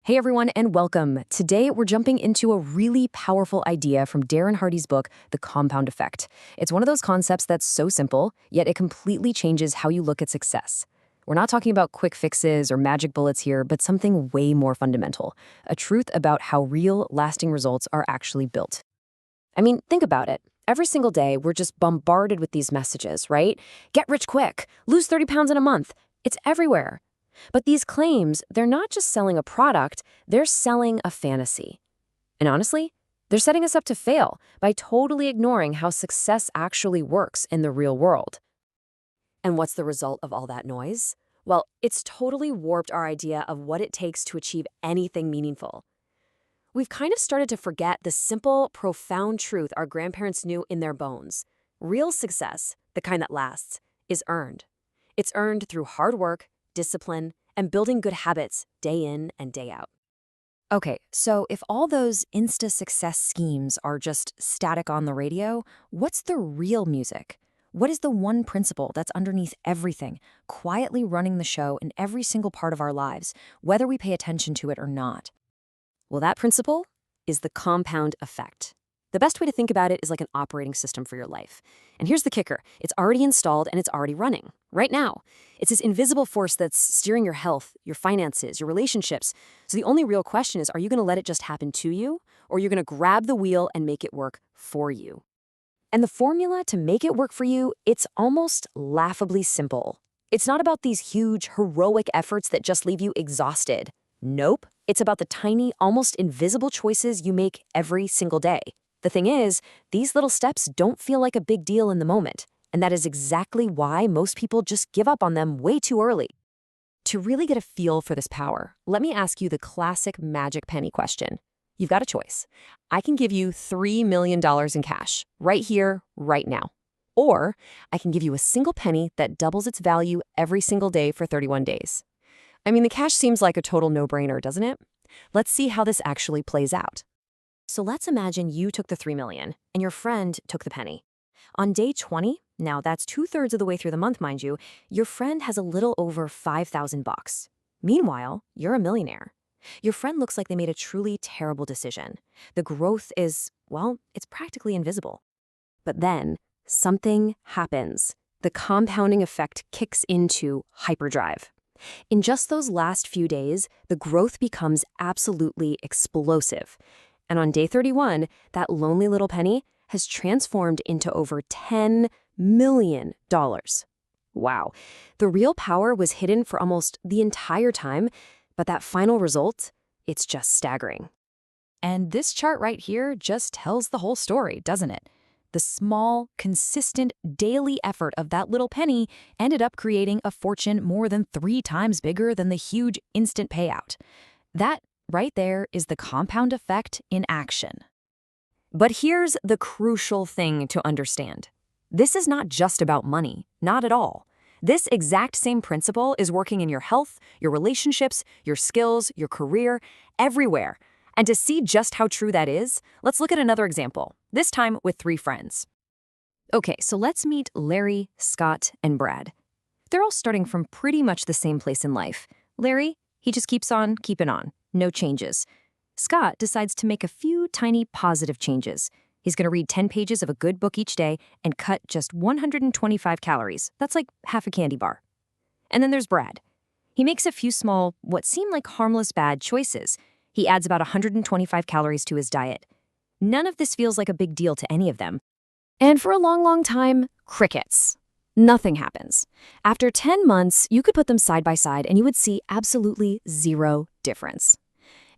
Hey everyone, and welcome. Today we're jumping into a really powerful idea from Darren Hardy's book, The Compound Effect. It's one of those concepts that's so simple, yet it completely changes how you look at success. We're not talking about quick fixes or magic bullets here, but something way more fundamental, a truth about how real, lasting results are actually built. I mean, think about it. Every single day, we're just bombarded with these messages, right? Get rich quick, lose 30 pounds in a month. It's everywhere. But these claims, they're not just selling a product, they're selling a fantasy. And honestly, they're setting us up to fail by totally ignoring how success actually works in the real world. And what's the result of all that noise? Well, it's totally warped our idea of what it takes to achieve anything meaningful. We've kind of started to forget the simple, profound truth our grandparents knew in their bones. Real success, the kind that lasts, is earned. It's earned through hard work, discipline, and building good habits day in and day out. Okay, so if all those insta-success schemes are just static on the radio, what's the real music? What is the one principle that's underneath everything, quietly running the show in every single part of our lives, whether we pay attention to it or not? Well, that principle is the compound effect. The best way to think about it is like an operating system for your life. And here's the kicker. It's already installed and it's already running, right now. It's this invisible force that's steering your health, your finances, your relationships. So the only real question is, are you going to let it just happen to you, or are you going to grab the wheel and make it work for you? And the formula to make it work for you, it's almost laughably simple. It's not about these huge, heroic efforts that just leave you exhausted. Nope. It's about the tiny, almost invisible choices you make every single day. The thing is, these little steps don't feel like a big deal in the moment, and that is exactly why most people just give up on them way too early. To really get a feel for this power, let me ask you the classic magic penny question. You've got a choice. I can give you $3 million in cash, right here, right now. Or I can give you a single penny that doubles its value every single day for 31 days. I mean, the cash seems like a total no-brainer, doesn't it? Let's see how this actually plays out. So let's imagine you took the $3 million and your friend took the penny. On day 20, now that's 2/3 of the way through the month, mind you, your friend has a little over $5,000. Meanwhile, you're a millionaire. Your friend looks like they made a truly terrible decision. The growth is, well, it's practically invisible. But then something happens. The compounding effect kicks into hyperdrive. In just those last few days, the growth becomes absolutely explosive. And on day 31, that lonely little penny has transformed into over $10 million. Wow. The real power was hidden for almost the entire time, but that final result, it's just staggering. And this chart right here just tells the whole story, doesn't it? The small, consistent, daily effort of that little penny ended up creating a fortune more than 3 times bigger than the huge instant payout. That right there is the compound effect in action. But here's the crucial thing to understand. This is not just about money, not at all. This exact same principle is working in your health, your relationships, your skills, your career, everywhere. And to see just how true that is, let's look at another example, this time with 3 friends. Okay, so let's meet Larry, Scott, and Brad. They're all starting from pretty much the same place in life. Larry, he just keeps on keeping on. No changes. Scott decides to make a few tiny positive changes. He's going to read 10 pages of a good book each day and cut just 125 calories. That's like half a candy bar. And then there's Brad. He makes a few small, what seem like harmless bad choices. He adds about 125 calories to his diet. None of this feels like a big deal to any of them. And for a long, long time, crickets. Nothing happens. After 10 months, you could put them side by side and you would see absolutely zero difference.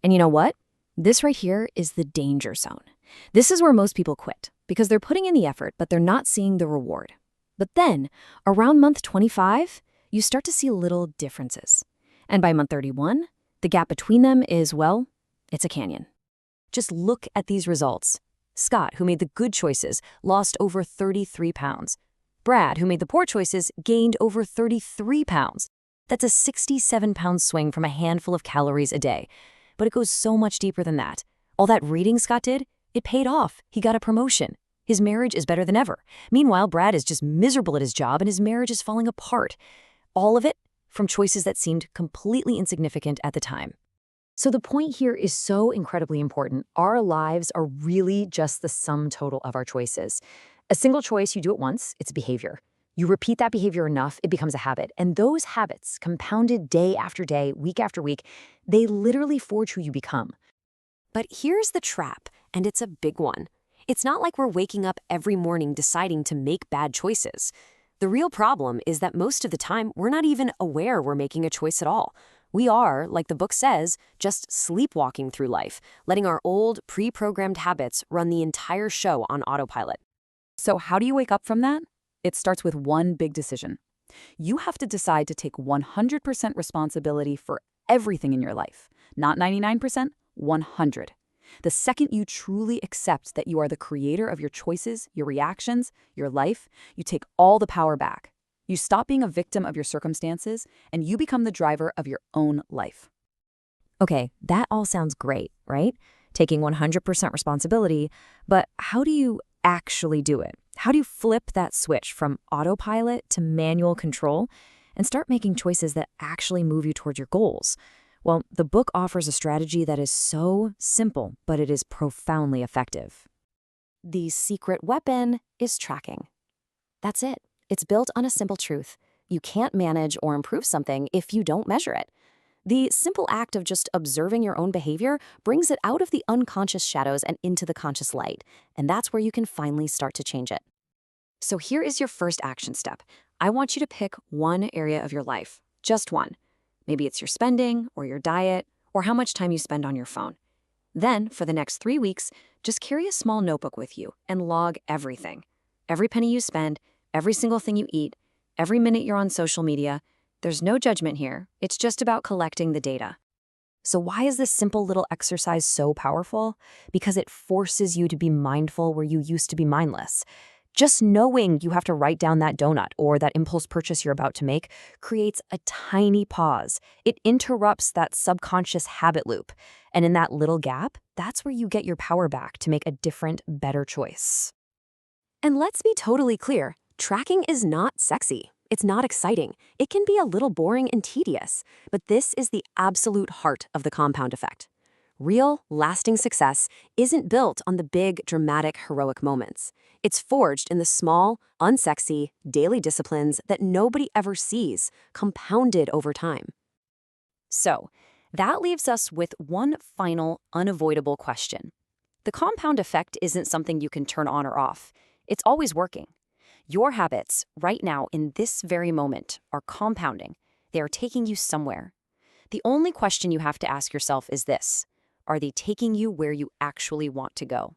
And you know what? This right here is the danger zone. This is where most people quit because they're putting in the effort, but they're not seeing the reward. But then, around month 25, you start to see little differences. And by month 31, the gap between them is, well, it's a canyon. Just look at these results. Scott, who made the good choices, lost over 33 pounds. Brad, who made the poor choices, gained over 33 pounds. That's a 67-pound swing from a handful of calories a day. But it goes so much deeper than that. All that reading Scott did, it paid off. He got a promotion. His marriage is better than ever. Meanwhile, Brad is just miserable at his job and his marriage is falling apart. All of it from choices that seemed completely insignificant at the time. So the point here is so incredibly important. Our lives are really just the sum total of our choices. A single choice, you do it once, it's a behavior. You repeat that behavior enough, it becomes a habit. And those habits, compounded day after day, week after week, they literally forge who you become. But here's the trap, and it's a big one. It's not like we're waking up every morning deciding to make bad choices. The real problem is that most of the time, we're not even aware we're making a choice at all. We are, like the book says, just sleepwalking through life, letting our old, pre-programmed habits run the entire show on autopilot. So how do you wake up from that? It starts with one big decision. You have to decide to take 100% responsibility for everything in your life. Not 99%, 100. The second you truly accept that you are the creator of your choices, your reactions, your life, you take all the power back. You stop being a victim of your circumstances, and you become the driver of your own life. Okay, that all sounds great, right? Taking 100% responsibility, but how do you actually do it? How do you flip that switch from autopilot to manual control and start making choices that actually move you towards your goals? Well, the book offers a strategy that is so simple, but it is profoundly effective. The secret weapon is tracking. That's it. It's built on a simple truth. You can't manage or improve something if you don't measure it. The simple act of just observing your own behavior brings it out of the unconscious shadows and into the conscious light, and that's where you can finally start to change it. So here is your first action step. I want you to pick one area of your life, just one. Maybe it's your spending or your diet or how much time you spend on your phone. Then, for the next 3 weeks, just carry a small notebook with you and log everything. Every penny you spend, every single thing you eat, every minute you're on social media. There's no judgment here. It's just about collecting the data. So why is this simple little exercise so powerful? Because it forces you to be mindful where you used to be mindless. Just knowing you have to write down that donut or that impulse purchase you're about to make creates a tiny pause. It interrupts that subconscious habit loop. And in that little gap, that's where you get your power back to make a different, better choice. And let's be totally clear, tracking is not sexy. It's not exciting. It can be a little boring and tedious, but this is the absolute heart of the compound effect. Real, lasting success isn't built on the big, dramatic, heroic moments. It's forged in the small, unsexy, daily disciplines that nobody ever sees, compounded over time. So, that leaves us with one final, unavoidable question. The compound effect isn't something you can turn on or off. It's always working. Your habits, right now, in this very moment, are compounding. They are taking you somewhere. The only question you have to ask yourself is this: are they taking you where you actually want to go?